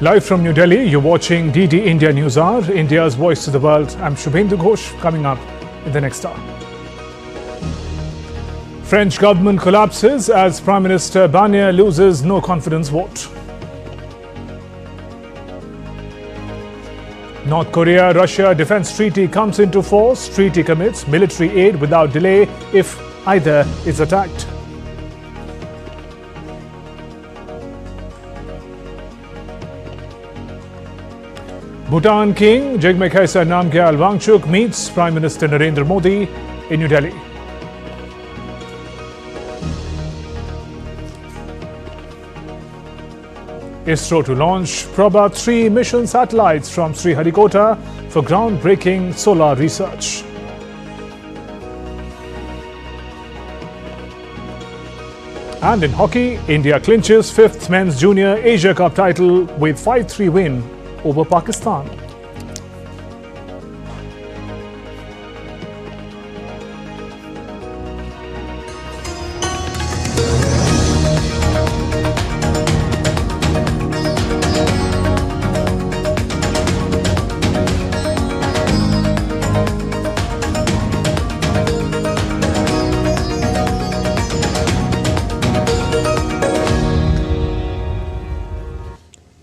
Live from New Delhi, you're watching DD India News Hour, India's voice to the world. I'm Shubhendu Ghosh, coming up in the next hour. French government collapses as Prime Minister Barnier loses no confidence vote. North Korea-Russia defense treaty comes into force. Treaty commits military aid without delay if either is attacked. Bhutan King Jigme Khaisa Namgyal Wangchuk meets Prime Minister Narendra Modi in New Delhi. ISRO to launch Proba 3 mission satellites from Sriharikota for groundbreaking solar research. And in hockey, India clinches 5th Men's Junior Asia Cup title with 5-3 win over Pakistan.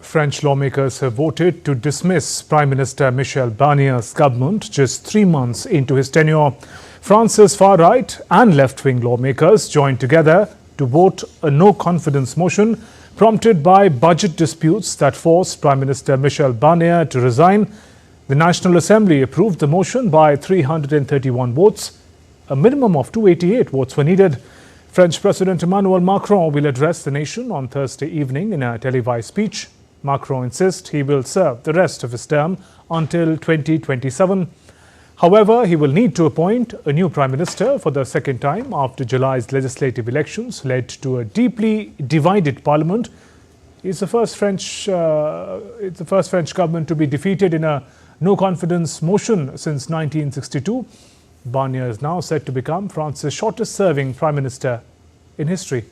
French lawmakers have voted to dismiss Prime Minister Michel Barnier's government just 3 months into his tenure. France's far-right and left-wing lawmakers joined together to vote a no-confidence motion prompted by budget disputes that forced Prime Minister Michel Barnier to resign. The National Assembly approved the motion by 331 votes. A minimum of 288 votes were needed. French President Emmanuel Macron will address the nation on Thursday evening in a televised speech. Macron insists he will serve the rest of his term until 2027. However, he will need to appoint a new prime minister for the second time after July's legislative elections led to a deeply divided parliament. It's the first French government to be defeated in a no-confidence motion since 1962. Barnier is now set to become France's shortest-serving prime minister in history.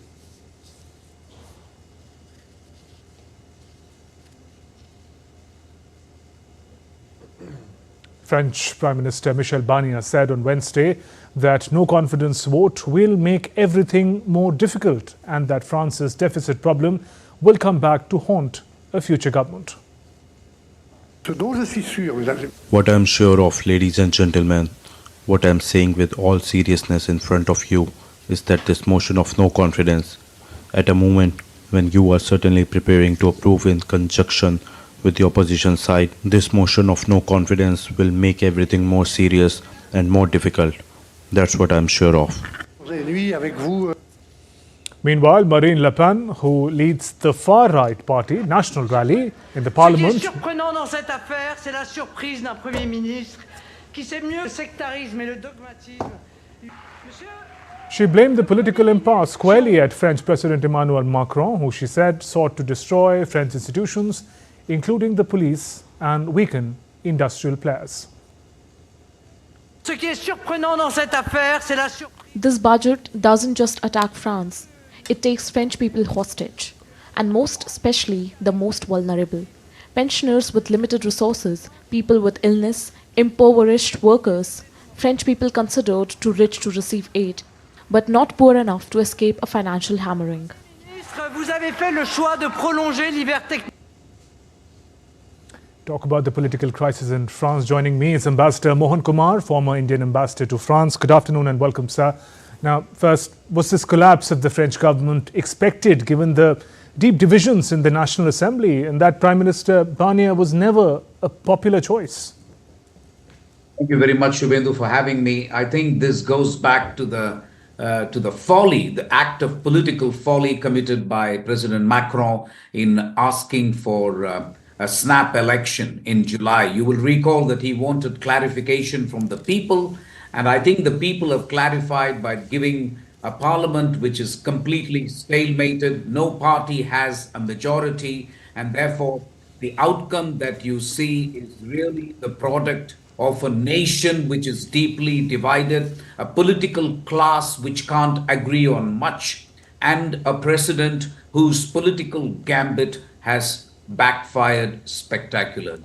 French Prime Minister Michel Barnier said on Wednesday that no confidence vote will make everything more difficult and that France's deficit problem will come back to haunt a future government. What I'm sure of, ladies and gentlemen, what I'm saying with all seriousness in front of you is that this motion of no confidence, at a moment when you are certainly preparing to approve in conjunction with the opposition side, this motion of no confidence will make everything more serious and more difficult. That's what I'm sure of. Meanwhile, Marine Le Pen, who leads the far-right party National Rally in the parliament, Ce qui est surprenant dans cette affaire, c'est la surprise d'un Premier ministre qui sait mieux le sectarisme et le dogmatisme. she blamed the political impasse squarely at French President Emmanuel Macron, who she said sought to destroy French institutions, including the police, and weaken industrial players. Ce qui est surprenant dans cette affaire, c'est la surprise. This budget doesn't just attack France, it takes French people hostage, and most especially the most vulnerable. Pensioners with limited resources, people with illness, impoverished workers, French people considered too rich to receive aid, but not poor enough to escape a financial hammering. Ministre, vous avez fait le choix de prolonger l'hiver technique. Talk about the political crisis in France. Joining me is Ambassador Mohan Kumar, former Indian ambassador to France. Good afternoon and welcome, sir. Now, first, was this collapse of the French government expected given the deep divisions in the National Assembly and that Prime Minister Barnier was never a popular choice? Thank you very much, Shubhendu, for having me. I think this goes back to the folly, the act of political folly committed by President Macron in asking for a snap election in July. You will recall that he wanted clarification from the people, and I think the people have clarified by giving a parliament which is completely stalemated. No party has a majority, and therefore the outcome that you see is really the product of a nation which is deeply divided, a political class which can't agree on much, and a president whose political gambit has backfired spectacularly.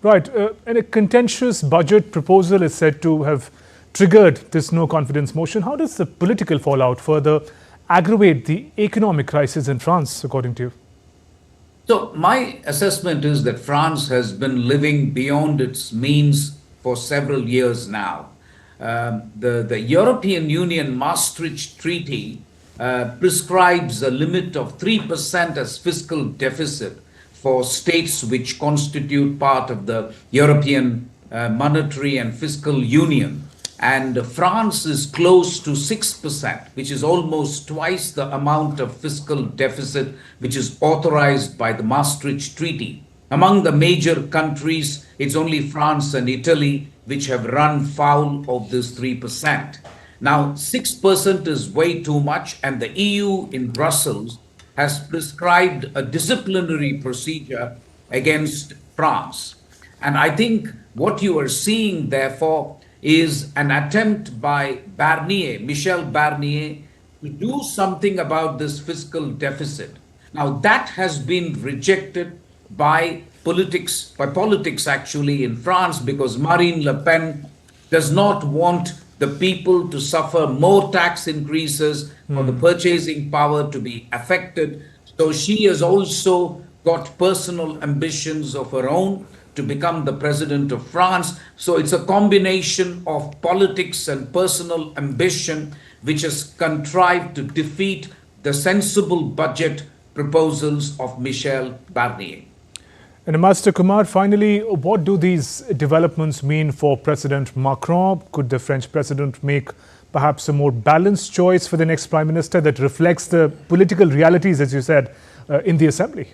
Right. And a contentious budget proposal is said to have triggered this no confidence motion. How does the political fallout further aggravate the economic crisis in France, according to you? So, my assessment is that France has been living beyond its means for several years now. The European Union Maastricht Treaty prescribes a limit of 3% as fiscal deficit for states which constitute part of the European Monetary and Fiscal Union. And France is close to 6%, which is almost twice the amount of fiscal deficit which is authorized by the Maastricht Treaty. Among the major countries, it's only France and Italy which have run foul of this 3%. Now, 6% is way too much, and the EU in Brussels has prescribed a disciplinary procedure against France. And I think what you are seeing, therefore, is an attempt by Michel Barnier, to do something about this fiscal deficit. Now, that has been rejected by politics actually in France, because Marine Le Pen does not want the people to suffer more tax increases or the purchasing power to be affected. So she has also got personal ambitions of her own to become the president of France. So it's a combination of politics and personal ambition which has contrived to defeat the sensible budget proposals of Michel Barnier. And Ambassador Kumar, finally, what do these developments mean for President Macron? Could the French president make perhaps a more balanced choice for the next prime minister that reflects the political realities, as you said, in the assembly?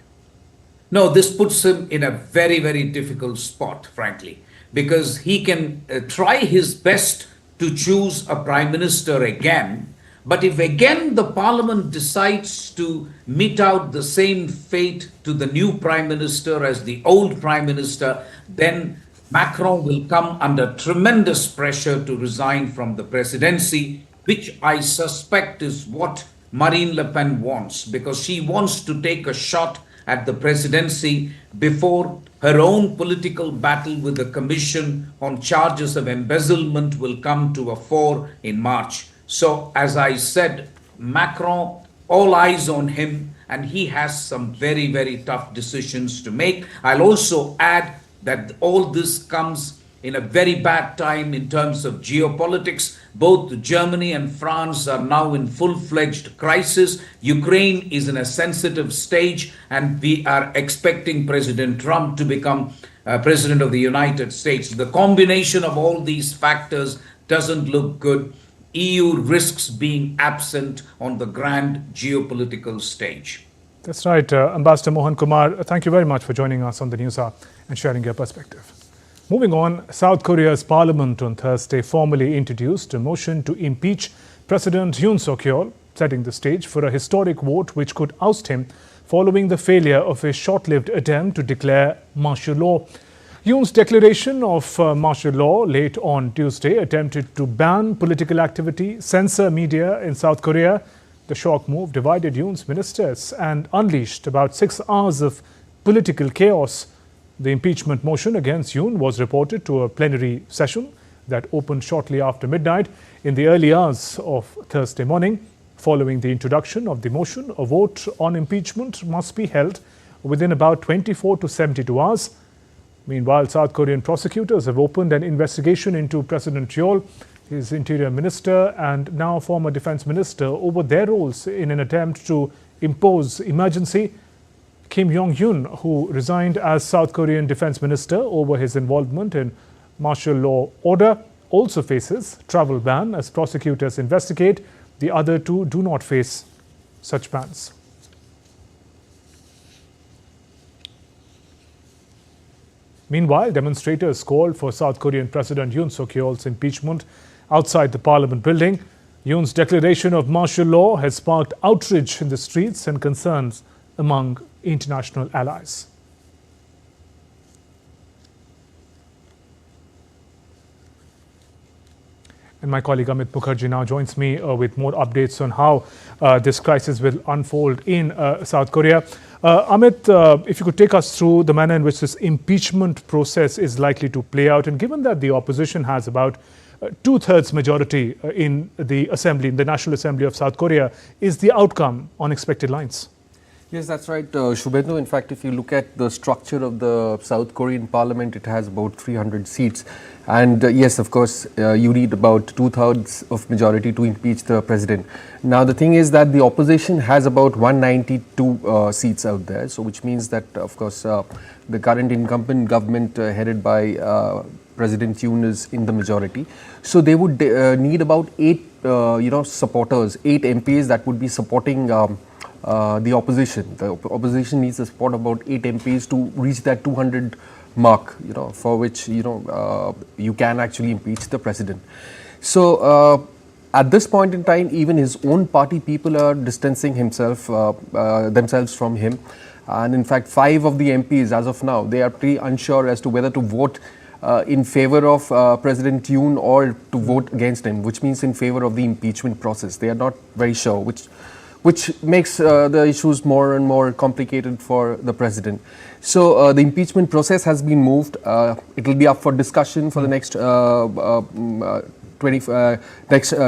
No, this puts him in a very, very difficult spot, frankly, because he can try his best to choose a prime minister again. But if again the parliament decides to mete out the same fate to the new prime minister as the old prime minister, then Macron will come under tremendous pressure to resign from the presidency, which I suspect is what Marine Le Pen wants, because she wants to take a shot at the presidency before her own political battle with the Commission on charges of embezzlement will come to a fore in March. So, as I said, Macron, all eyes on him, and he has some very, very tough decisions to make. I'll also add that all this comes in a very bad time in terms of geopolitics. Both Germany and France are now in full-fledged crisis. Ukraine is in a sensitive stage, and we are expecting President Trump to become President of the United States. The combination of all these factors doesn't look good. EU risks being absent on the grand geopolitical stage. That's right. Ambassador Mohan Kumar, thank you very much for joining us on the News Hour and sharing your perspective. Moving on, South Korea's parliament on Thursday formally introduced a motion to impeach President Yoon Suk-yeol, setting the stage for a historic vote which could oust him following the failure of a short-lived attempt to declare martial law. Yoon's declaration of martial law late on Tuesday attempted to ban political activity, censor media in South Korea. The shock move divided Yoon's ministers and unleashed about 6 hours of political chaos. The impeachment motion against Yoon was reported to a plenary session that opened shortly after midnight in the early hours of Thursday morning. Following the introduction of the motion, a vote on impeachment must be held within about 24 to 72 hours. Meanwhile, South Korean prosecutors have opened an investigation into President Yeol, his interior minister and now former defense minister, over their roles in an attempt to impose emergency. Kim Yong-hyun, who resigned as South Korean defense minister over his involvement in martial law order, also faces travel ban as prosecutors investigate. The other two do not face such bans. Meanwhile, demonstrators called for South Korean President Yoon Suk-yeol's impeachment outside the parliament building. Yoon's declaration of martial law has sparked outrage in the streets and concerns among international allies. And my colleague Amit Mukherjee now joins me with more updates on how this crisis will unfold in South Korea. Amit, if you could take us through the manner in which this impeachment process is likely to play out, and given that the opposition has about two-thirds majority in the assembly, in the National Assembly of South Korea, is the outcome on expected lines? Yes, that's right, Shubhendu. In fact, if you look at the structure of the South Korean parliament, it has about 300 seats. And yes, of course, you need about two-thirds of majority to impeach the president. Now, the thing is that the opposition has about 192 seats out there. So, which means that, of course, the current incumbent government headed by President Yoon is in the majority. So, they would need about 8, supporters, 8 MPs that would be supporting the opposition. The opposition needs the support of about 8 MPs to reach that 200 mark, for which, you can actually impeach the president. So, at this point in time, even his own party people are distancing themselves from him. And in fact, 5 of the MPs as of now, they are pretty unsure as to whether to vote in favor of President Yoon or to vote against him, which means in favor of the impeachment process. They are not very sure, which makes the issues more and more complicated for the president. So the impeachment process has been moved. It will be up for discussion for the next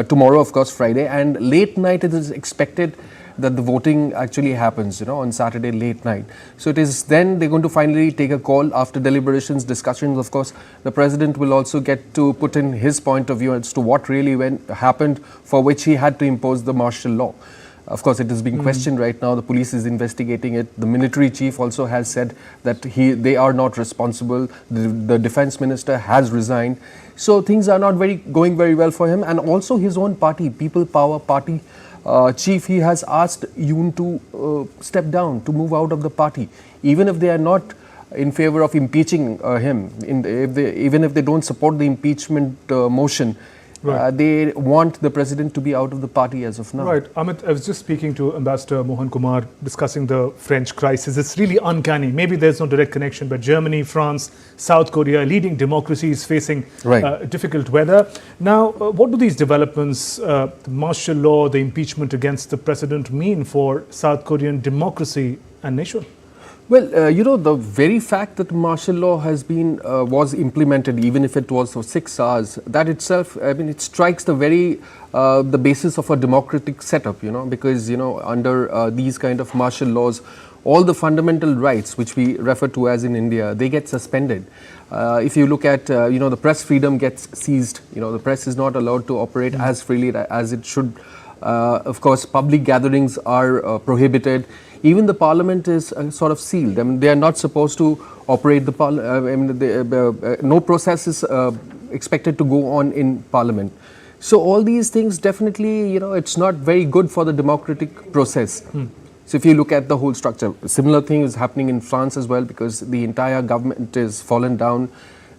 tomorrow, of course, Friday, and late night it is expected that the voting actually happens, on Saturday late night. So it is then they're going to finally take a call after deliberations, discussions. Of course, the president will also get to put in his point of view as to what really happened, for which he had to impose the martial law. Of course, it is being questioned right now. The police is investigating it. The military chief also has said that they are not responsible. The defense minister has resigned. So things are not going very well for him. And also his own party, People Power Party chief, he has asked Yoon to step down, to move out of the party, even if they are not in favor of impeaching him. Even if they don't support the impeachment motion. Right. They want the president to be out of the party as of now. Right. Amit, I was just speaking to Ambassador Mohan Kumar discussing the French crisis. It's really uncanny. Maybe there's no direct connection, but Germany, France, South Korea, leading democracies facing difficult weather. Now, what do these developments, the martial law, the impeachment against the president mean for South Korean democracy and nation? Well, the very fact that martial law has been was implemented, even if it was for 6 hours, that itself, it strikes the basis of a democratic setup, because, under these kind of martial laws, all the fundamental rights, which we refer to as in India, they get suspended. If you look at, the press freedom gets seized, the press is not allowed to operate as freely as it should. Of course, public gatherings are prohibited. Even the parliament is sort of sealed. They are not supposed to operate the parliament. No process is expected to go on in parliament. So all these things definitely, it's not very good for the democratic process. So if you look at the whole structure, similar thing is happening in France as well, because the entire government is fallen down.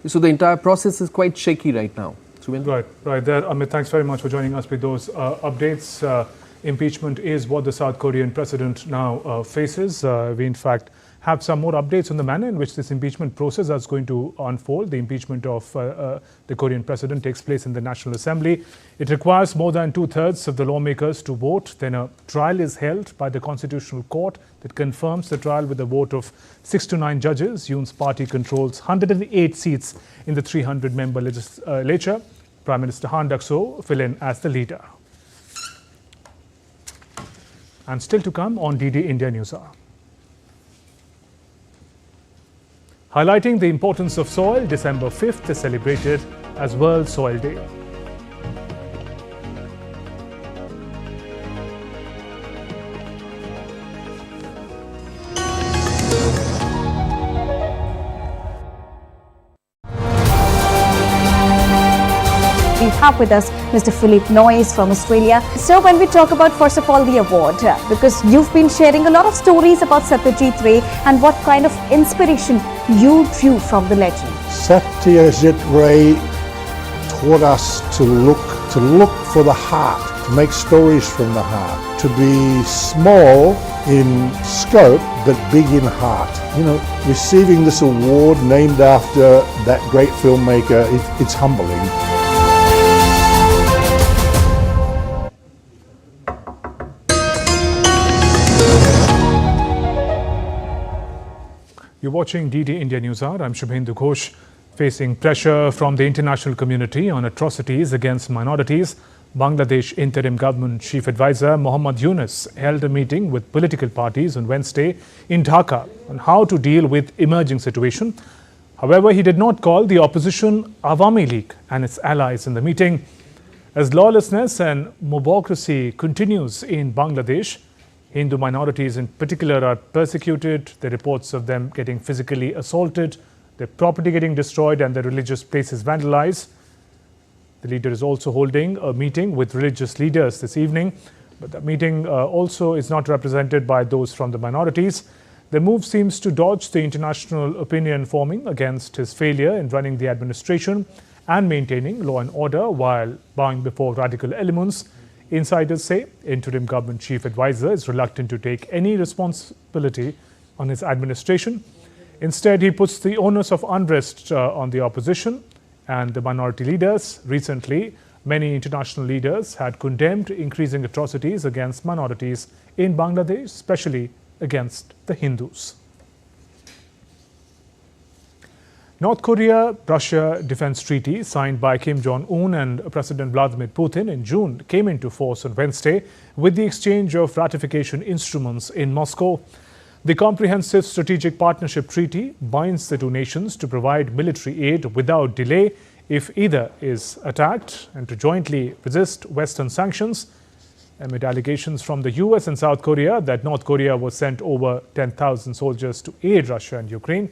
So the entire process is quite shaky right now. Right there. Amit, thanks very much for joining us with those updates. Impeachment is what the South Korean president now faces. We, in fact, have some more updates on the manner in which this impeachment process is going to unfold. The impeachment of the Korean president takes place in the National Assembly. It requires more than two-thirds of the lawmakers to vote. Then a trial is held by the Constitutional Court that confirms the trial with a vote of 6 to 9 judges. Yoon's party controls 108 seats in the 300-member legislature. Prime Minister Han Duck-soo fill in as the leader. And still to come on DD India News Hour. Highlighting the importance of soil, December 5th is celebrated as World Soil Day. We have with us Mr. Philippe Noyes from Australia. So when we talk about, first of all, the award, because you've been sharing a lot of stories about Satyajit Ray and what kind of inspiration you drew from the legend. Satyajit Ray taught us to look for the heart, to make stories from the heart, to be small in scope but big in heart. Receiving this award named after that great filmmaker, it's humbling. You're watching DD India News Hour. I'm Shubhendu Ghosh. Facing pressure from the international community on atrocities against minorities, Bangladesh Interim Government Chief Advisor Mohammad Yunus held a meeting with political parties on Wednesday in Dhaka on how to deal with emerging situation. However, he did not call the opposition Awami League and its allies in the meeting. As lawlessness and mobocracy continues in Bangladesh, Hindu minorities in particular are persecuted. The reports of them getting physically assaulted, their property getting destroyed and their religious places vandalized. The leader is also holding a meeting with religious leaders this evening, but the meeting also is not represented by those from the minorities. The move seems to dodge the international opinion forming against his failure in running the administration and maintaining law and order while bowing before radical elements. Insiders say interim government chief advisor is reluctant to take any responsibility on his administration. Instead, he puts the onus of unrest on the opposition and the minority leaders. Recently, many international leaders had condemned increasing atrocities against minorities in Bangladesh, especially against the Hindus. North Korea-Russia defense treaty signed by Kim Jong-un and President Vladimir Putin in June came into force on Wednesday with the exchange of ratification instruments in Moscow. The Comprehensive Strategic Partnership Treaty binds the two nations to provide military aid without delay if either is attacked and to jointly resist Western sanctions. Amid allegations from the US and South Korea that North Korea was sent over 10,000 soldiers to aid Russia and Ukraine,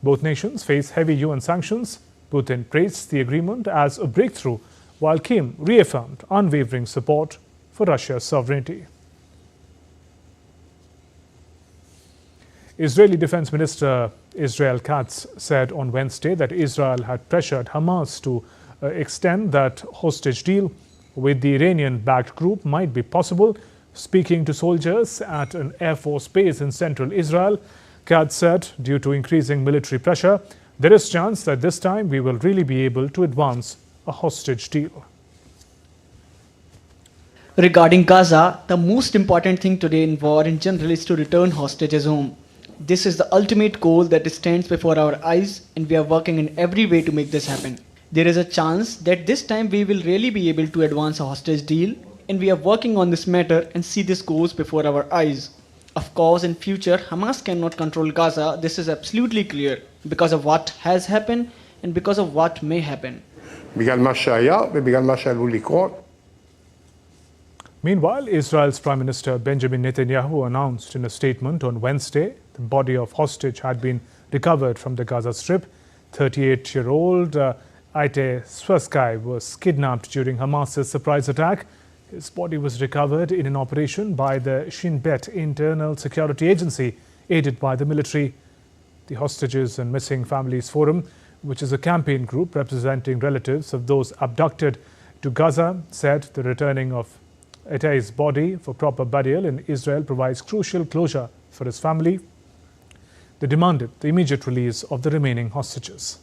both nations face heavy UN sanctions. Putin praised the agreement as a breakthrough, while Kim reaffirmed unwavering support for Russia's sovereignty. Israeli Defense Minister Israel Katz said on Wednesday that Israel had pressured Hamas to extend that hostage deal with the Iranian-backed group might be possible. Speaking to soldiers at an Air Force base in central Israel, Katz said, due to increasing military pressure, there is chance that this time we will really be able to advance a hostage deal. Regarding Gaza, the most important thing today in war in general is to return hostages home. This is the ultimate goal that stands before our eyes, and we are working in every way to make this happen. There is a chance that this time we will really be able to advance a hostage deal, and we are working on this matter and see this goes before our eyes. Of course, in future, Hamas cannot control Gaza. This is absolutely clear because of what has happened and because of what may happen. Meanwhile, Israel's Prime Minister Benjamin Netanyahu announced in a statement on Wednesday the body of hostage had been recovered from the Gaza Strip. 38-year-old Aite Swaskai was kidnapped during Hamas's surprise attack. His body was recovered in an operation by the Shin Bet Internal Security Agency, aided by the military. The Hostages and Missing Families Forum, which is a campaign group representing relatives of those abducted to Gaza, said the returning of Aitei's body for proper burial in Israel provides crucial closure for his family. They demanded the immediate release of the remaining hostages.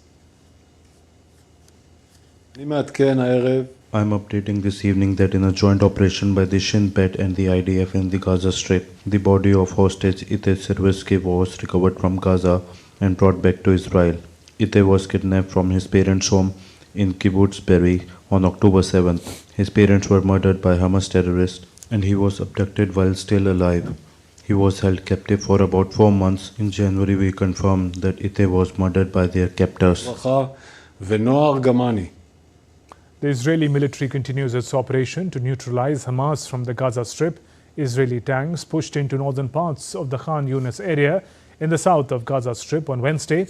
I'm updating this evening that in a joint operation by the Shin Bet and the IDF in the Gaza Strip, the body of hostage Ite Servisky was recovered from Gaza and brought back to Israel. Ite was kidnapped from his parents' home in Kibbutz Be'eri on October 7th. His parents were murdered by Hamas terrorists and he was abducted while still alive. He was held captive for about 4 months. In January, we confirmed that Ite was murdered by their captors. The Israeli military continues its operation to neutralize Hamas from the Gaza Strip. Israeli tanks pushed into northern parts of the Khan Yunis area in the south of Gaza Strip on Wednesday.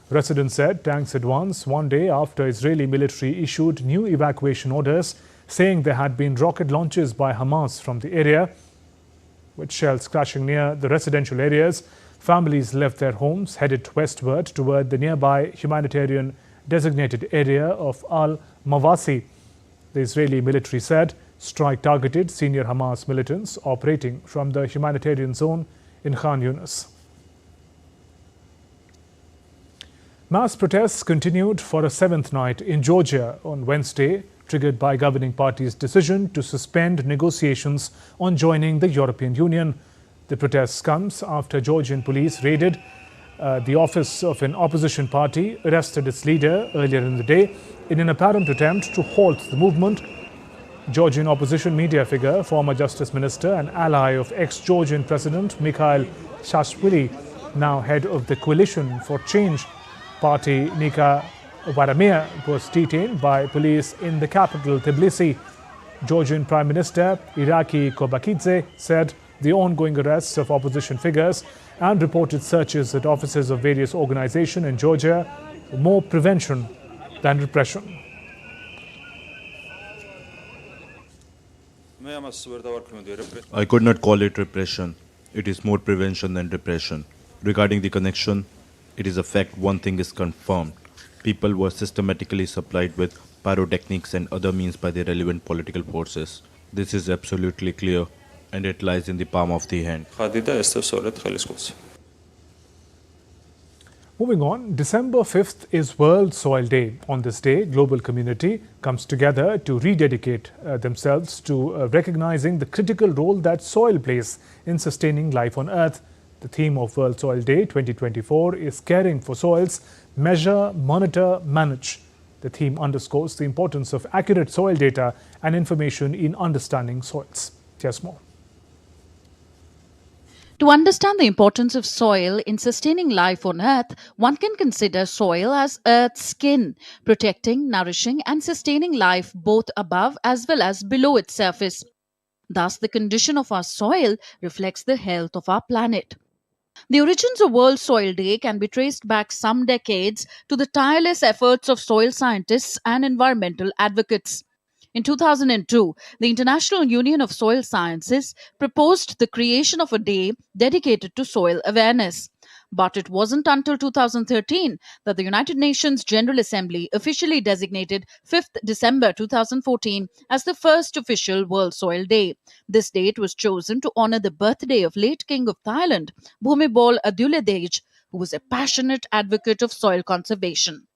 Residents said tanks advanced one day after Israeli military issued new evacuation orders, saying there had been rocket launches by Hamas from the area. With shells crashing near the residential areas, families left their homes, headed westward toward the nearby humanitarian designated area of Al-Mawasi. The Israeli military said strike targeted senior Hamas militants operating from the humanitarian zone in Khan Yunis. Mass protests continued for a seventh night in Georgia on Wednesday, triggered by governing party's decision to suspend negotiations on joining the European Union. The protests comes after Georgian police raided The office of an opposition party arrested its leader earlier in the day in an apparent attempt to halt the movement. Georgian opposition media figure, former justice minister and ally of ex-Georgian president Mikhail Saakashvili, now head of the Coalition for Change party Nika Varamir, was detained by police in the capital Tbilisi. Georgian Prime Minister Iraki Kobakidze said the ongoing arrests of opposition figures and reported searches at offices of various organizations in Georgia were more prevention than repression. I could not call it repression. It is more prevention than repression. Regarding the connection, it is a fact one thing is confirmed. People were systematically supplied with pyrotechnics and other means by the relevant political forces. This is absolutely clear and it lies in the palm of the hand. Moving on, December 5th is World Soil Day. On this day, global community comes together to rededicate themselves to recognizing the critical role that soil plays in sustaining life on Earth. The theme of World Soil Day 2024 is Caring for Soils, Measure, Monitor, Manage. The theme underscores the importance of accurate soil data and information in understanding soils. Here's more. To understand the importance of soil in sustaining life on Earth, one can consider soil as Earth's skin, protecting, nourishing and sustaining life both above as well as below its surface. Thus, the condition of our soil reflects the health of our planet. The origins of World Soil Day can be traced back some decades to the tireless efforts of soil scientists and environmental advocates. In 2002, the International Union of Soil Sciences proposed the creation of a day dedicated to soil awareness. But it wasn't until 2013 that the United Nations General Assembly officially designated 5th December 2014 as the first official World Soil Day. This date was chosen to honor the birthday of late King of Thailand, Bhumibol Adulyadej, who was a passionate advocate of soil conservation.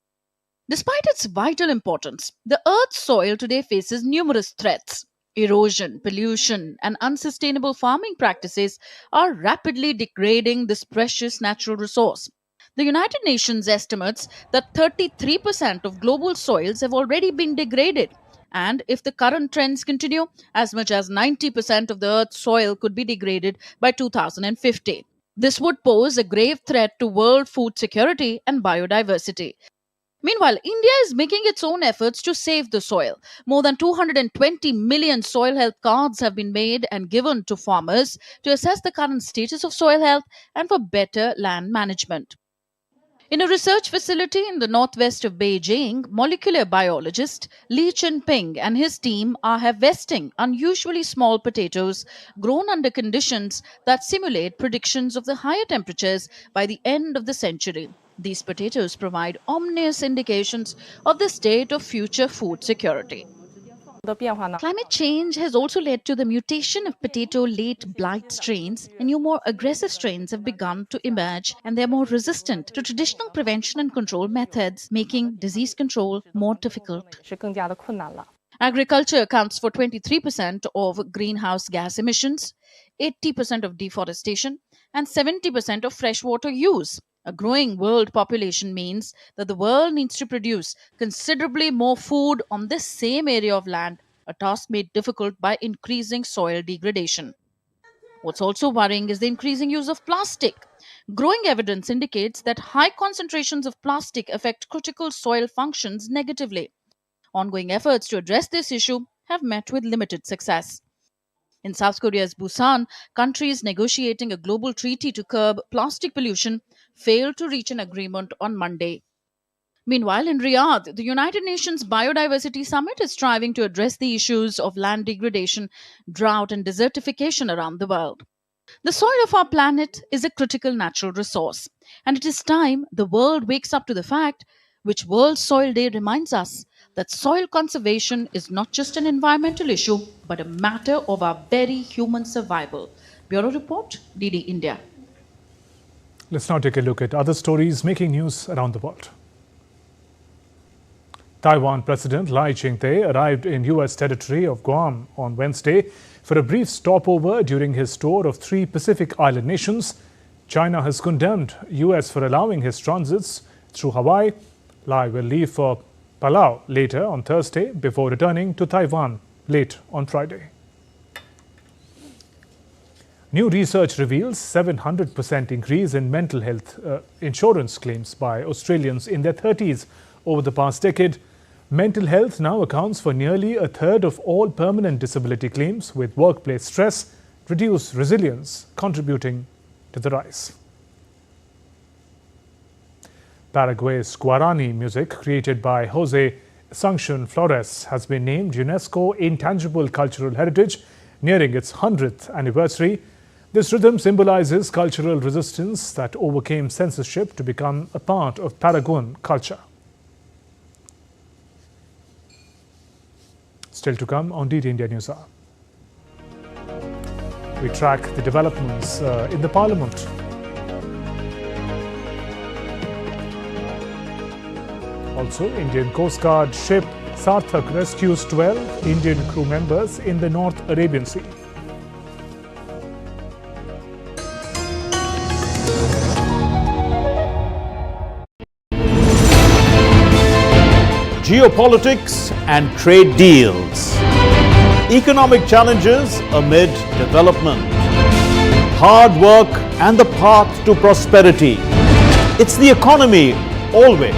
Despite its vital importance, the Earth's soil today faces numerous threats. Erosion, pollution, and unsustainable farming practices are rapidly degrading this precious natural resource. The United Nations estimates that 33% of global soils have already been degraded, and if the current trends continue, as much as 90% of the Earth's soil could be degraded by 2050. This would pose a grave threat to world food security and biodiversity. Meanwhile, India is making its own efforts to save the soil. More than 220 million soil health cards have been made and given to farmers to assess the current status of soil health and for better land management. In a research facility in the northwest of Beijing, molecular biologist Li Chenping and his team are harvesting unusually small potatoes grown under conditions that simulate predictions of the higher temperatures by the end of the century. These potatoes provide ominous indications of the state of future food security. Climate change has also led to the mutation of potato late blight strains, and new more aggressive strains have begun to emerge, and they are more resistant to traditional prevention and control methods, making disease control more difficult. Agriculture accounts for 23% of greenhouse gas emissions, 80% of deforestation, and 70% of freshwater use. A growing world population means that the world needs to produce considerably more food on this same area of land, a task made difficult by increasing soil degradation. What's also worrying is the increasing use of plastic. Growing evidence indicates that high concentrations of plastic affect critical soil functions negatively. Ongoing efforts to address this issue have met with limited success. In South Korea's Bhutan, countries negotiating a global treaty to curb plastic pollution failed to reach an agreement on Monday. Meanwhile, in Riyadh, the United Nations Biodiversity Summit is striving to address the issues of land degradation, drought, and desertification around the world. The soil of our planet is a critical natural resource, and it is time the world wakes up to the fact, which World Soil Day reminds us, that soil conservation is not just an environmental issue, but a matter of our very human survival. Bureau Report, DD India. Let's now take a look at other stories making news around the world. Taiwan President Lai Ching-te arrived in U.S. territory of Guam on Wednesday for a brief stopover during his tour of 3 Pacific Island nations. China has condemned US for allowing his transits through Hawaii. Lai will leave for Palau later on Thursday before returning to Taiwan late on Friday. New research reveals 700% increase in mental health insurance claims by Australians in their 30s over the past decade. Mental health now accounts for nearly a third of all permanent disability claims, with workplace stress, reduced resilience contributing to the rise. Paraguay's Guarani music, created by Jose Asuncion Flores, has been named UNESCO Intangible Cultural Heritage, nearing its 100th anniversary. This rhythm symbolizes cultural resistance that overcame censorship to become a part of Paraguayan culture. Still to come on DD India News Hour. We track the developments in the Parliament. Also, Indian Coast Guard ship Sarthak rescues 12 Indian crew members in the North Arabian Sea. Geopolitics and trade deals. Economic challenges amid development. Hard work and the path to prosperity. It's the economy always.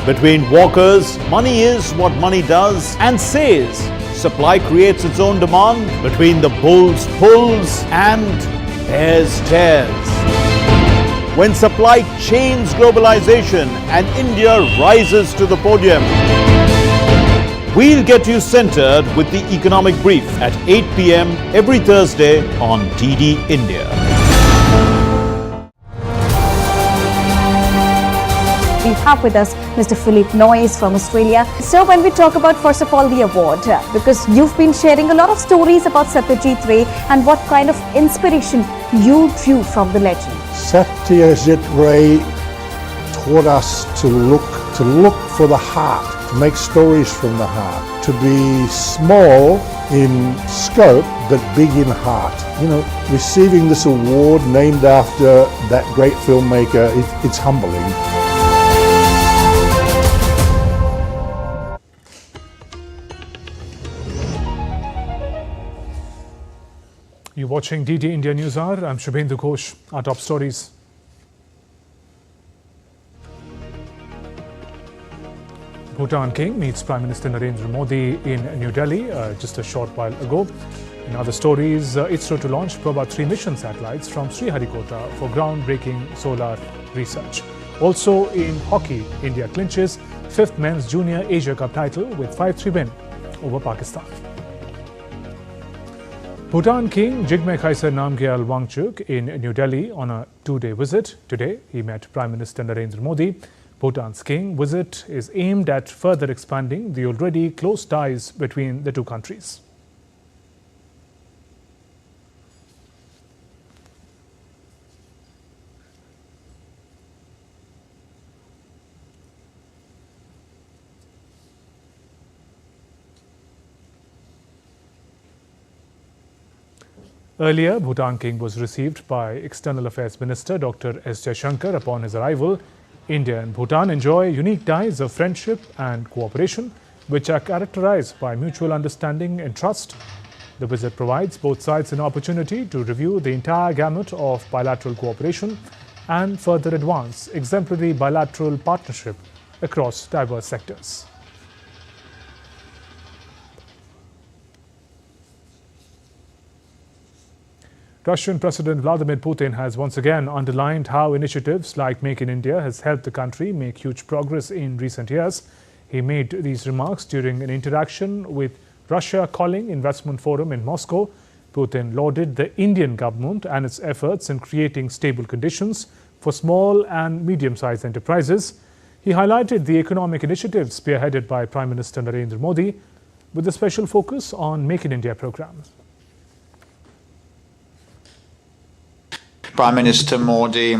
Between walkers, money is what money does and says. Supply creates its own demand. Between the bulls pulls and bears tears. When supply chains globalization and India rises to the podium. We'll get you centered with the economic brief at 8 p.m. every Thursday on DD India. We have with us Mr. Philippe Noyes from Australia. So when we talk about, first of all, the award, because you've been sharing a lot of stories about Satyajit Ray and what kind of inspiration you drew from the legend. Satyajit Ray taught us to look for the heart, to make stories from the heart, to be small in scope but big in heart. You know, receiving this award named after that great filmmaker, it's humbling. You're watching DD India News Hour. I'm Shubhendu Ghosh. Our top stories. Bhutan King meets Prime Minister Narendra Modi in New Delhi just a short while ago. In other stories, ISRO to launch Proba 3 mission satellites from Sriharikota for groundbreaking solar research. Also in hockey, India clinches 5th Men's Junior Asia Cup title with 5-3 win over Pakistan. Bhutan King Jigme Khaisar Namgyal Wangchuk in New Delhi on a 2-day visit. Today, he met Prime Minister Narendra Modi. Bhutan's King visit is aimed at further expanding the already close ties between the two countries. Earlier, Bhutan King was received by External Affairs Minister Dr. S. Jaishankar upon his arrival. India and Bhutan enjoy unique ties of friendship and cooperation, which are characterized by mutual understanding and trust. The visit provides both sides an opportunity to review the entire gamut of bilateral cooperation and further advance exemplary bilateral partnership across diverse sectors. Russian President Vladimir Putin has once again underlined how initiatives like Make in India has helped the country make huge progress in recent years. He made these remarks during an interaction with Russia Calling Investment Forum in Moscow. Putin lauded the Indian government and its efforts in creating stable conditions for small and medium-sized enterprises. He highlighted the economic initiatives spearheaded by Prime Minister Narendra Modi with a special focus on Make in India program. Prime Minister Modi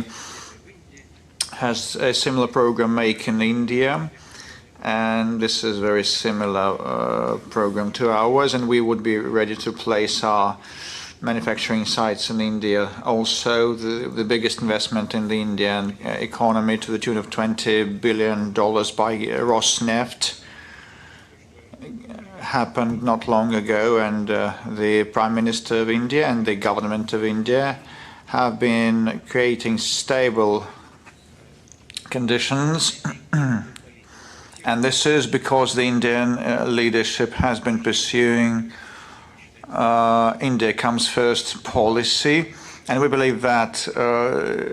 has a similar program, Make in India, and this is a very similar program to ours, and we would be ready to place our manufacturing sites in India. Also, the biggest investment in the Indian economy to the tune of $20 billion by Rosneft happened not long ago, and the Prime Minister of India and the government of India have been creating stable conditions. And this is because the Indian leadership has been pursuing India comes first policy, and we believe that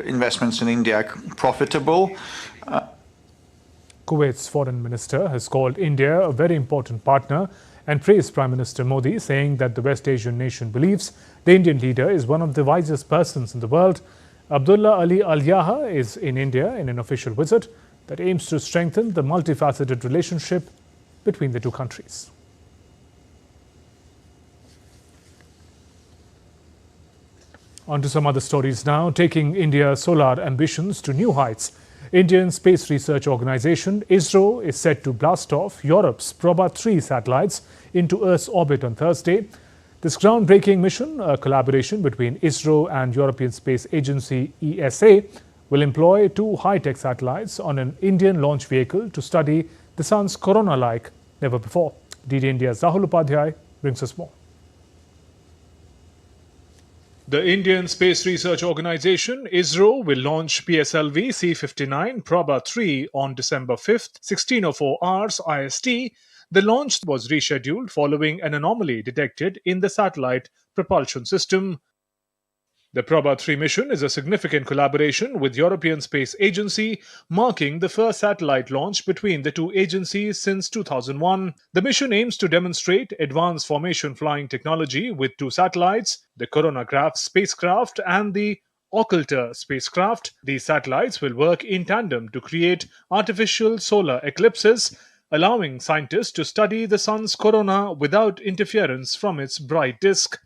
investments in India are profitable. Kuwait's foreign minister has called India a very important partner and praised Prime Minister Modi, saying that the West Asian nation believes the Indian leader is one of the wisest persons in the world. Abdullah Ali Al Yaha is in India in an official visit that aims to strengthen the multifaceted relationship between the two countries. On to some other stories now. Taking India's solar ambitions to new heights, Indian Space Research Organisation ISRO is set to blast off Europe's Proba 3 satellites into Earth's orbit on Thursday. This groundbreaking mission, a collaboration between ISRO and European Space Agency ESA, will employ two high-tech satellites on an Indian launch vehicle to study the sun's corona like never before. DD India's Rahul Upadhyay brings us more. The Indian Space Research Organisation ISRO will launch PSLV C-59 Proba 3 on December 5th, 16:04 hours IST. The launch was rescheduled following an anomaly detected in the satellite propulsion system. The Proba 3 mission is a significant collaboration with European Space Agency, marking the first satellite launch between the two agencies since 2001. The mission aims to demonstrate advanced formation flying technology with two satellites, the Coronagraph spacecraft and the Occulter spacecraft. These satellites will work in tandem to create artificial solar eclipses, allowing scientists to study the sun's corona without interference from its bright disk.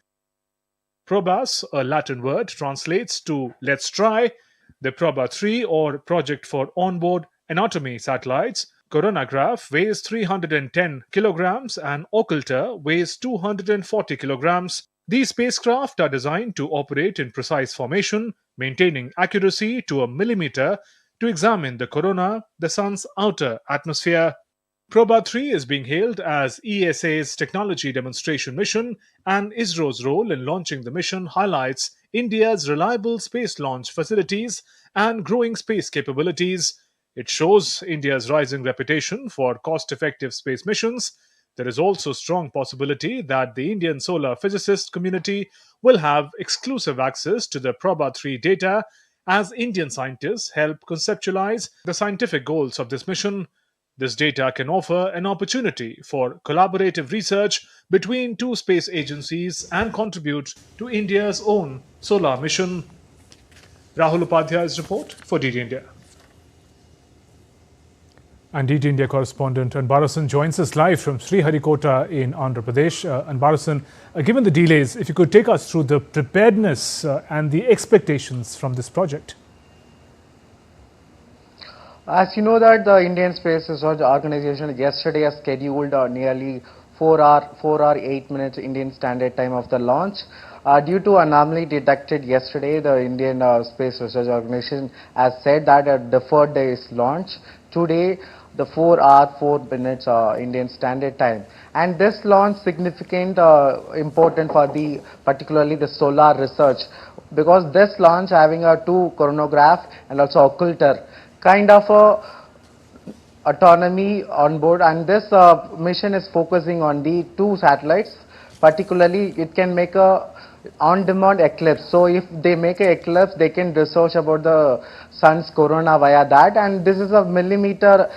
Probas, a Latin word, translates to let's try. The Proba 3, or Project for Onboard Anatomy Satellites, Coronagraph weighs 310 kilograms and Occulter weighs 240 kilograms. These spacecraft are designed to operate in precise formation, maintaining accuracy to a millimeter to examine the corona, the sun's outer atmosphere. Proba 3 is being hailed as ESA's technology demonstration mission, and ISRO's role in launching the mission highlights India's reliable space launch facilities and growing space capabilities. It shows India's rising reputation for cost-effective space missions. There is also strong possibility that the Indian solar physicist community will have exclusive access to the Proba 3 data as Indian scientists help conceptualize the scientific goals of this mission. This data can offer an opportunity for collaborative research between two space agencies and contribute to India's own solar mission. Rahul Upadhyay's report for DD India. And DD India correspondent Anbarasan joins us live from Sriharikota in Andhra Pradesh. Anbarasan, given the delays, if you could take us through the preparedness and the expectations from this project. As you know that the Indian Space Research Organization yesterday has scheduled nearly 4 hour 8 minutes Indian Standard Time of the launch. Due to anomaly detected yesterday, the Indian Space Research Organization has said that a deferred day's launch. Today, the 4 hour 4 minutes Indian Standard Time. And this launch significant, important for the particularly the solar research, because this launch having a two coronagraph and also occulter kind of autonomy on board, and this mission is focusing on the two satellites. Particularly, it can make a on-demand eclipse. So if they make an eclipse, they can research about the sun's corona via that, and this is a millimeter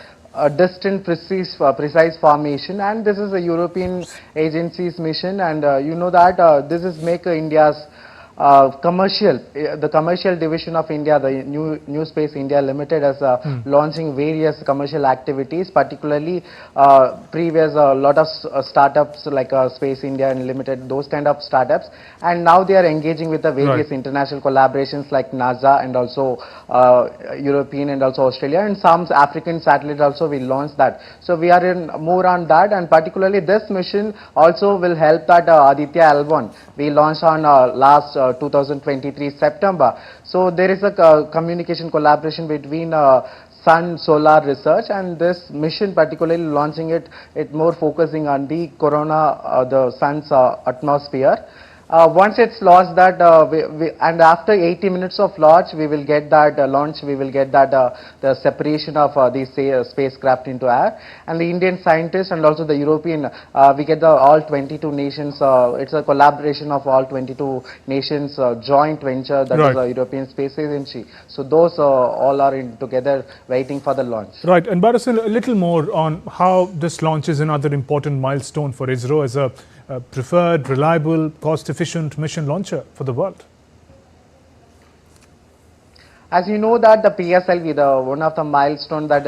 distant precise formation, and this is a European agency's mission, and you know that this is make India's the commercial division of India, the New Space India Limited, is launching various commercial activities, particularly previous a lot of startups like Space India and Limited, those kind of startups, and now they are engaging with the various international collaborations like NASA and also European and also Australia, and some African satellites also we launched that. So we are in more on that, and particularly this mission also will help that Aditya L1 we launched on last 2023 September. So there is a communication collaboration between Sun Solar Research, and this mission particularly launching it more focusing on the corona, the sun's atmosphere. Once it's launched that and after 80 minutes of launch we will get that the separation of these spacecraft into air, and the Indian scientists and also the European we get the all 22 nations, it's a collaboration of all 22 nations joint venture, that is the European Space Agency. So those all are in together waiting for the launch. Right, and Barasan, a little more on how this launch is another important milestone for ISRO as a preferred, reliable, cost-efficient mission launcher for the world. As you know that the PSLV, one of the milestone that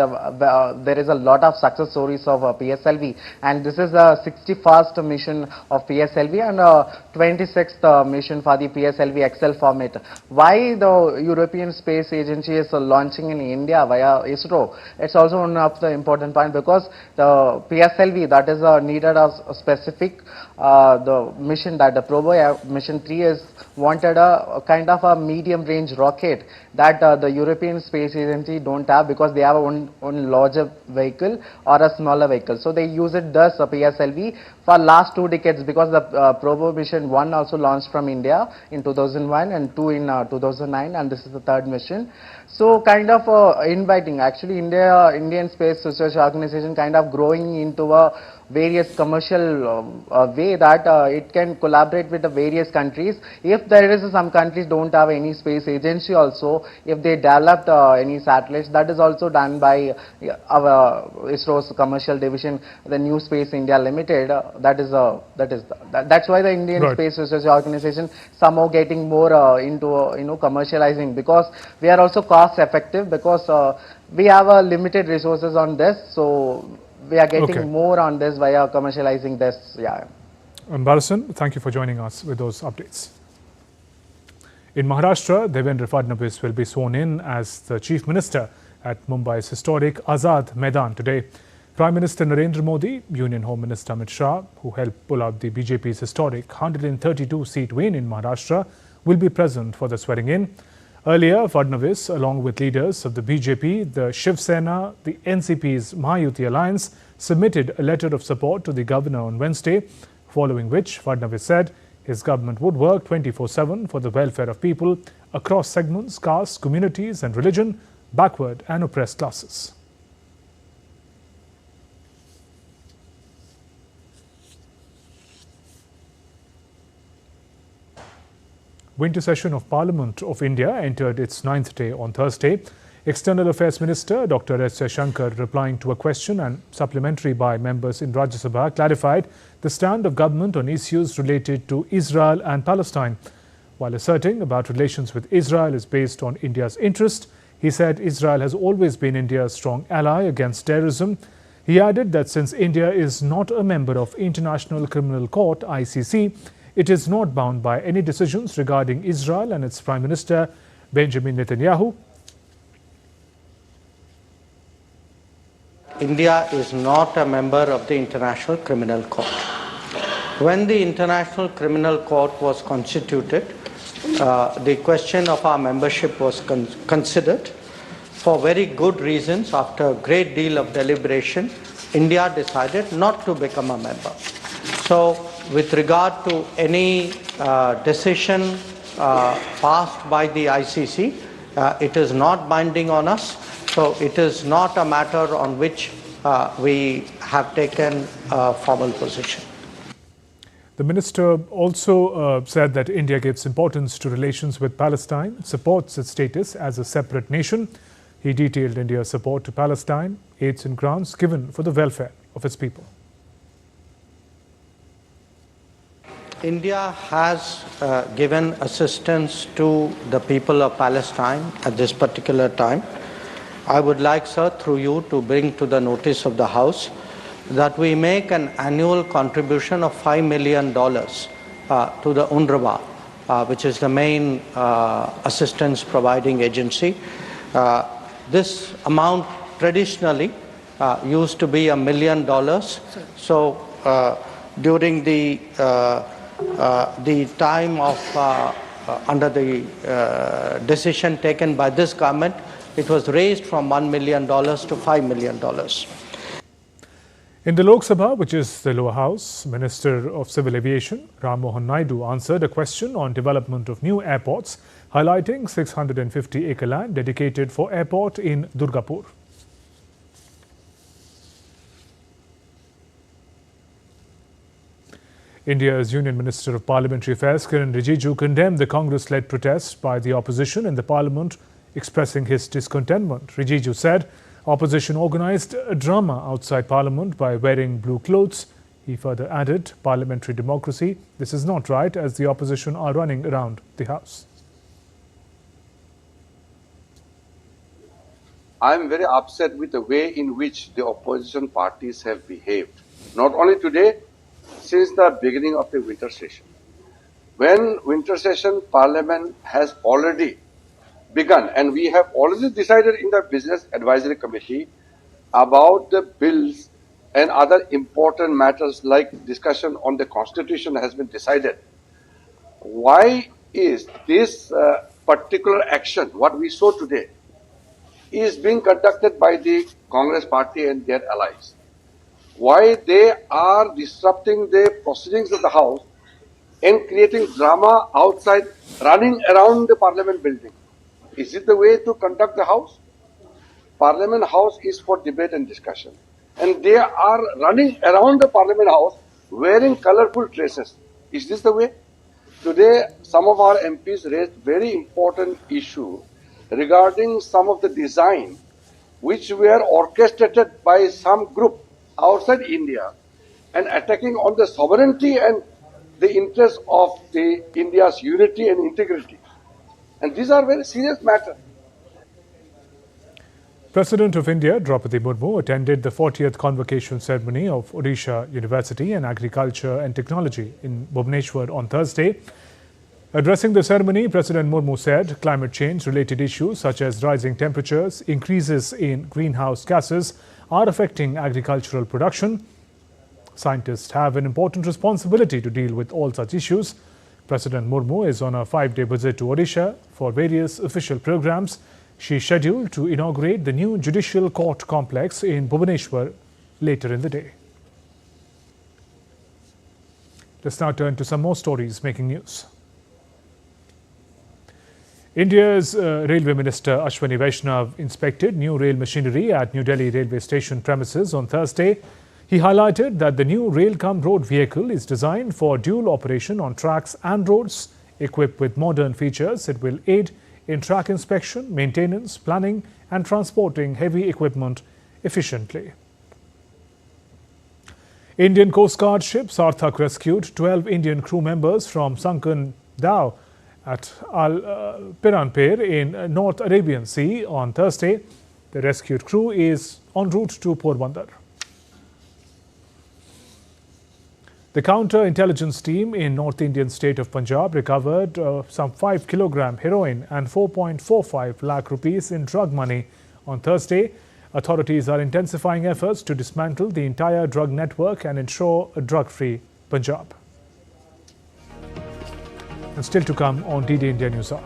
there is a lot of success stories of PSLV, and this is the 61st mission of PSLV and 26th mission for the PSLV XL format. Why the European Space Agency is launching in India via ISRO? It's also one of the important point, because the PSLV that is needed as a specific the mission that the Proba mission 3 is wanted a kind of a medium range rocket that the European Space Agency don't have, because they have one larger vehicle or a smaller vehicle. So they use it thus PSLV for last 2 decades, because the Proba mission 1 also launched from India in 2001 and 2 in 2009, and this is the 3rd mission. So kind of inviting actually Indian Space Research Organization kind of growing into a various commercial way that it can collaborate with the various countries. If there is some countries don't have any space agency also, if they developed any satellites, that is also done by our ISRO's commercial division, the New Space India Limited. That's why the Indian Space Research Organization somehow getting more into commercializing, because we are also cost effective, because we have limited resources on this, so we are getting more on this via commercializing this. Barasan, thank you for joining us with those updates. In Maharashtra, Devendra Fadnavis will be sworn in as the Chief Minister at Mumbai's historic Azad Maidan today. Prime Minister Narendra Modi, Union Home Minister Amit Shah, who helped pull out the BJP's historic 132-seat win in Maharashtra, will be present for the swearing-in. Earlier, Fadnavis, along with leaders of the BJP, the Shiv Sena, the NCP's Mahayuti alliance, submitted a letter of support to the governor on Wednesday, following which Fadnavis said his government would work 24/7 for the welfare of people across segments, castes, communities and religion, backward and oppressed classes. Winter session of Parliament of India entered its 9th day on Thursday. External Affairs Minister Dr. S. Shankar, replying to a question and supplementary by members in Rajya Sabha, clarified the stand of government on issues related to Israel and Palestine. While asserting about relations with Israel is based on India's interest, he said Israel has always been India's strong ally against terrorism. He added that since India is not a member of International Criminal Court (ICC), it is not bound by any decisions regarding Israel and its Prime Minister Benjamin Netanyahu. India is not a member of the International Criminal Court. When the International Criminal Court was constituted, the question of our membership was considered. For very good reasons, after a great deal of deliberation, India decided not to become a member. So, with regard to any decision passed by the ICC, it is not binding on us. So it is not a matter on which we have taken a formal position. The minister also said that India gives importance to relations with Palestine, supports its status as a separate nation. He detailed India's support to Palestine, aids and grants given for the welfare of its people. India has given assistance to the people of Palestine at this particular time. I would like, sir, through you to bring to the notice of the House that we make an annual contribution of $5 million to the UNRWA, which is the main assistance providing agency. This amount traditionally used to be $1 million. So during the time of under the decision taken by this government, it was raised from $1 million to $5 million. In the Lok Sabha, which is the lower house, Minister of Civil Aviation Ram Mohan Naidu answered a question on development of new airports, highlighting 650-acre land dedicated for airport in Durgapur. India's Union Minister of Parliamentary Affairs Kiren Rijiju condemned the Congress-led protest by the opposition in the Parliament, expressing his discontentment. Rijiju said opposition organised a drama outside Parliament by wearing blue clothes. He further added, parliamentary democracy, this is not right as the opposition are running around the House. I am very upset with the way in which the opposition parties have behaved. Not only today, since the beginning of the winter session. When winter session, Parliament has already begun, and we have already decided in the Business Advisory Committee about the bills and other important matters like discussion on the Constitution has been decided. Why is this particular action, what we saw today, is being conducted by the Congress party and their allies? Why they are disrupting the proceedings of the House and creating drama outside, running around the Parliament building? Is it the way to conduct the House? Parliament House is for debate and discussion. And they are running around the Parliament House wearing colorful dresses. Is this the way? Today, some of our MPs raised very important issue regarding some of the design which were orchestrated by some group outside India and attacking on the sovereignty and the interests of the India's unity and integrity. And these are very serious matters. President of India, Draupadi Murmu, attended the 40th convocation ceremony of Odisha University and Agriculture and Technology in Bhubaneswar on Thursday. Addressing the ceremony, President Murmu said climate change-related issues such as rising temperatures, increases in greenhouse gases are affecting agricultural production. Scientists have an important responsibility to deal with all such issues. President Murmu is on a 5-day visit to Odisha for various official programs. She is scheduled to inaugurate the new judicial court complex in Bhubaneswar later in the day. Let's now turn to some more stories making news. India's Railway Minister Ashwani Vaishnav inspected new rail machinery at New Delhi railway station premises on Thursday. He highlighted that the new rail-cum-road vehicle is designed for dual operation on tracks and roads. Equipped with modern features, it will aid in track inspection, maintenance, planning and transporting heavy equipment efficiently. Indian Coast Guard ship Sarthak rescued 12 Indian crew members from sunken dhow at Al Piranpir in North Arabian Sea on Thursday. The rescued crew is en route to Porbandar. The counter-intelligence team in North Indian state of Punjab recovered some 5 kg heroin and 4.45 lakh rupees in drug money on Thursday. Authorities are intensifying efforts to dismantle the entire drug network and ensure a drug-free Punjab. And still to come on DD India News Hour.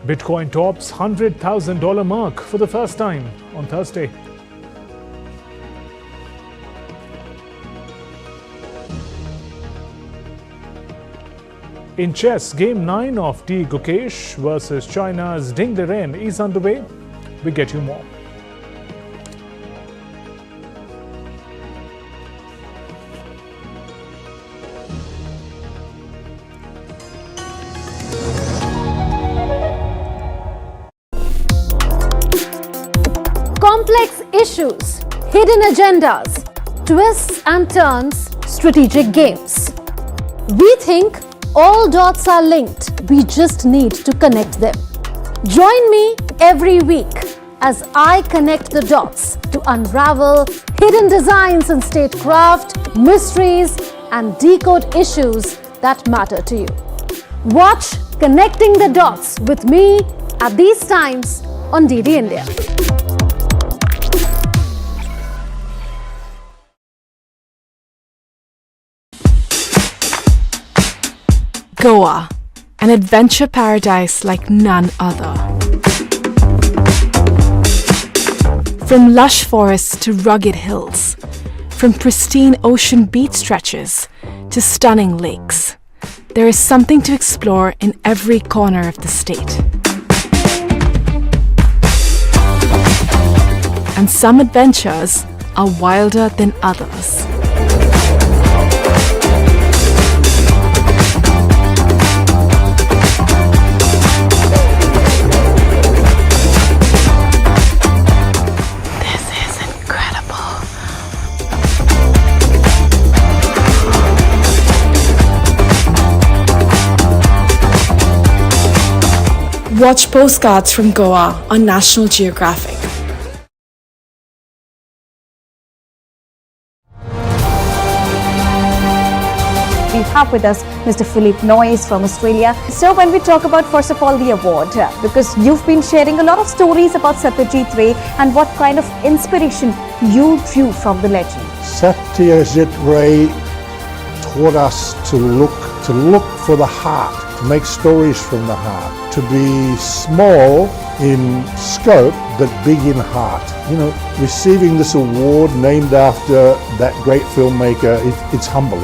Bitcoin tops $100,000 mark for the first time on Thursday. In chess, Game 9 of D. Gukesh versus China's Ding Liren is underway. We get you more. Complex issues, hidden agendas, twists and turns, strategic games. We think all dots are linked. We just need to connect them. Join me every week as I connect the dots to unravel hidden designs in statecraft, mysteries, and decode issues that matter to you. Watch Connecting the Dots with me at these times on DD India. Goa, an adventure paradise like none other. From lush forests to rugged hills, from pristine ocean beach stretches to stunning lakes, there is something to explore in every corner of the state. And some adventures are wilder than others. Watch postcards from Goa on National Geographic. We have with us Mr. Philippe Noyes from Australia. So when we talk about, first of all, the award, because you've been sharing a lot of stories about Satyajit Ray and what kind of inspiration you drew from the legend. Satyajit Ray taught us to look for the heart, to make stories from the heart, to be small in scope but big in heart. You know, receiving this award named after that great filmmaker, it's humbling.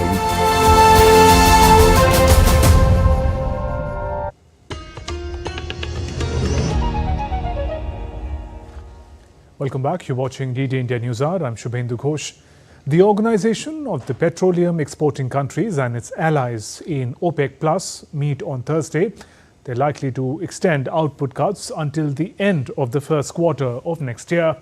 Welcome back. You're watching DD India News Hour. I'm Shubhendu Ghosh. The Organization of the Petroleum Exporting Countries and its allies in OPEC Plus meet on Thursday. They're likely to extend output cuts until the end of the first quarter of next year.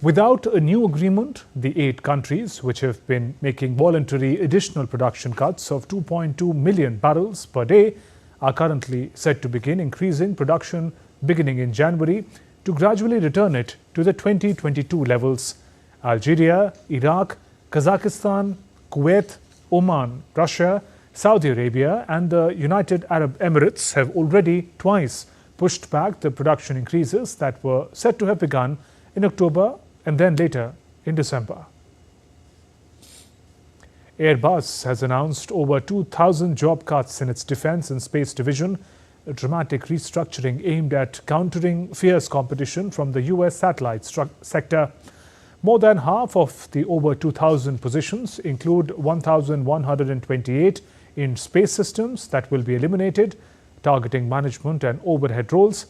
Without a new agreement, the 8 countries, which have been making voluntary additional production cuts of 2.2 million barrels per day, are currently set to begin increasing production beginning in January to gradually return it to the 2022 levels. Algeria, Iraq, Kazakhstan, Kuwait, Oman, Russia, Saudi Arabia and the United Arab Emirates have already twice pushed back the production increases that were set to have begun in October and then later in December. Airbus has announced over 2,000 job cuts in its defense and space division, a dramatic restructuring aimed at countering fierce competition from the US satellite sector. More than half of the over 2,000 positions include 1,128 in space systems that will be eliminated, targeting management and overhead roles.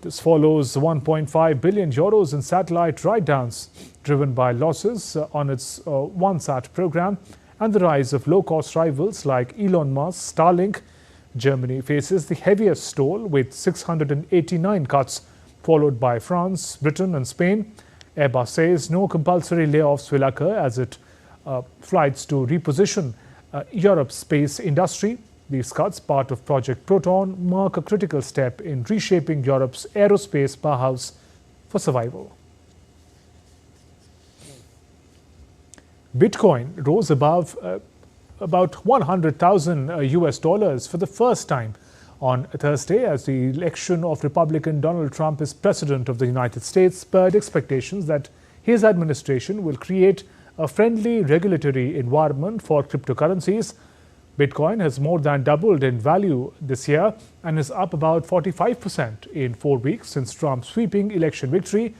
This follows 1.5 billion euros in satellite write-downs, driven by losses on its OneSat program and the rise of low-cost rivals like Elon Musk's Starlink. Germany faces the heaviest toll with 689 cuts, followed by France, Britain and Spain. Airbus says no compulsory layoffs will occur as it flights to reposition Europe's space industry. These cuts, part of Project Proton, mark a critical step in reshaping Europe's aerospace powerhouse for survival. Bitcoin rose above about 100,000 US dollars for the first time on Thursday as the election of Republican Donald Trump as President of the United States spurred expectations that his administration will create a friendly regulatory environment for cryptocurrencies. Bitcoin has more than doubled in value this year and is up about 45% in 4 weeks since Trump's sweeping election victory.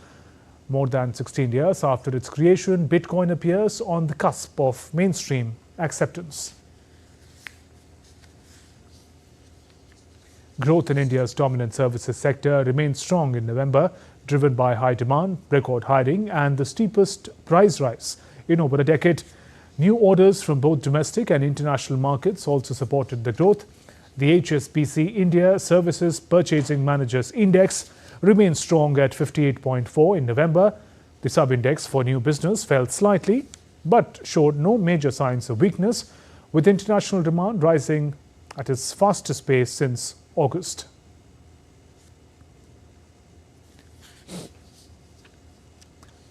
More than 16 years after its creation, Bitcoin appears on the cusp of mainstream acceptance. Growth in India's dominant services sector remained strong in November, driven by high demand, record hiring and the steepest price rise in over a decade. New orders from both domestic and international markets also supported the growth. The HSBC India Services Purchasing Managers Index remained strong at 58.4 in November. The sub-index for new business fell slightly but showed no major signs of weakness, with international demand rising at its fastest pace since August.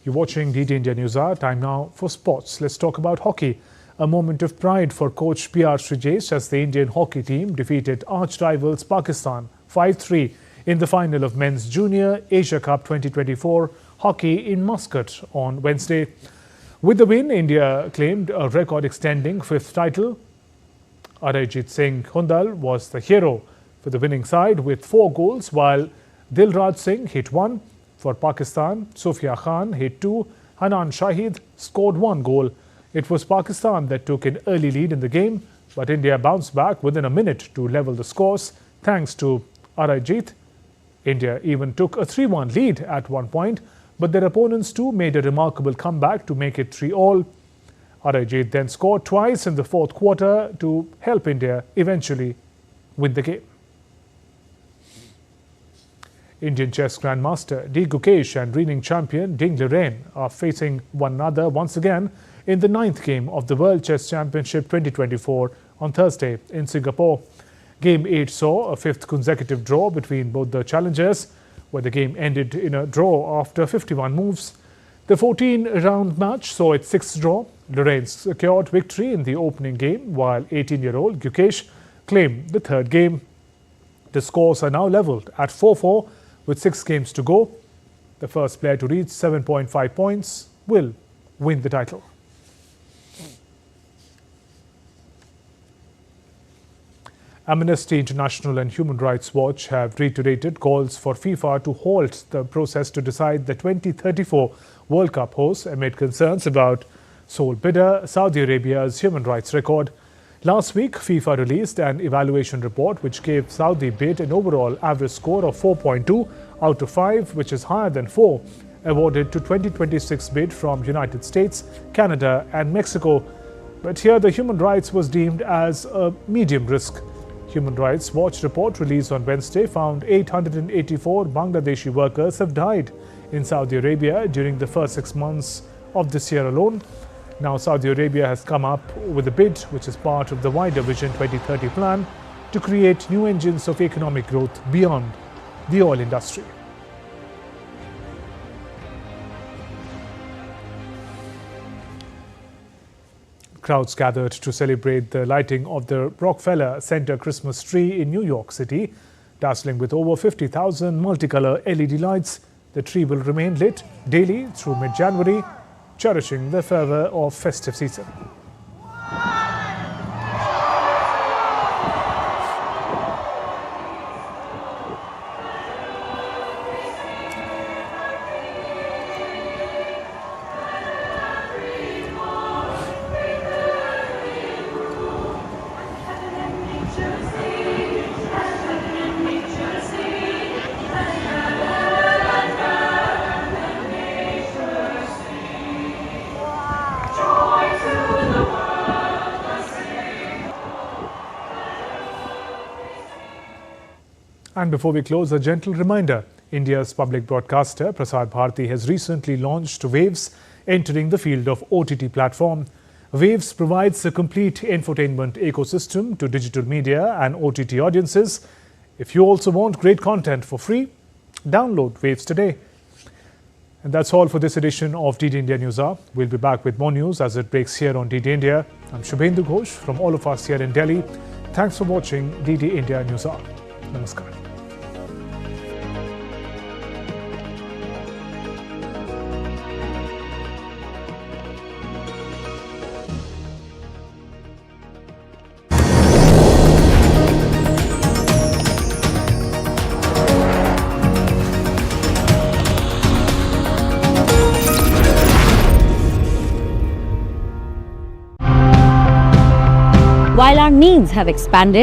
You're watching DD India News Hour. Time now for sports. Let's talk about hockey. A moment of pride for coach PR Srijesh as the Indian hockey team defeated arch rivals Pakistan 5-3 in the final of Men's Junior Asia Cup 2024 hockey in Muscat on Wednesday. With the win, India claimed a record-extending fifth title. Arijit Singh Hundal was the hero for the winning side with 4 goals, while Dilraj Singh hit 1. For Pakistan, Sofia Khan hit 2. Hanan Shahid scored 1 goal. It was Pakistan that took an early lead in the game, but India bounced back within a minute to level the scores thanks to Arijit. India even took a 3-1 lead at one point, but their opponents too made a remarkable comeback to make it 3-all. Arijit then scored twice in the fourth quarter to help India eventually win the game. Indian chess grandmaster D. Gukesh and reigning champion Ding Liren are facing one another once again in the 9th game of the World Chess Championship 2024 on Thursday in Singapore. Game 8 saw a 5th consecutive draw between both the challengers, where the game ended in a draw after 51 moves. The 14-round match saw its 6th draw. Liren secured victory in the opening game, while 18-year-old Gukesh claimed the 3rd game. The scores are now levelled at 4-4 with 6 games to go. The first player to reach 7.5 points will win the title. Amnesty International and Human Rights Watch have reiterated calls for FIFA to halt the process to decide the 2034 World Cup host amid concerns about sole bidder Saudi Arabia's human rights record. Last week, FIFA released an evaluation report which gave Saudi bid an overall average score of 4.2 out of 5, which is higher than 4 awarded to 2026 bid from United States, Canada and Mexico. But here the human rights was deemed as a medium risk. Human Rights Watch report released on Wednesday found 884 Bangladeshi workers have died in Saudi Arabia during the first 6 months of this year alone. Now Saudi Arabia has come up with a bid which is part of the wider Vision 2030 plan to create new engines of economic growth beyond the oil industry. Crowds gathered to celebrate the lighting of the Rockefeller Center Christmas tree in New York City. Dazzling with over 50,000 multicolor LED lights, the tree will remain lit daily through mid-January, cherishing the fervor of festive season. And before we close, a gentle reminder. India's public broadcaster, Prasar Bharati, has recently launched Waves, entering the field of OTT platform. Waves provides a complete infotainment ecosystem to digital media and OTT audiences. If you also want great content for free, download Waves today. And that's all for this edition of DD India News Hour. We'll be back with more news as it breaks here on DD India. I'm Shubhendu Ghosh from all of us here in Delhi. Thanks for watching DD India News Hour. Namaskar. While our needs have expanded,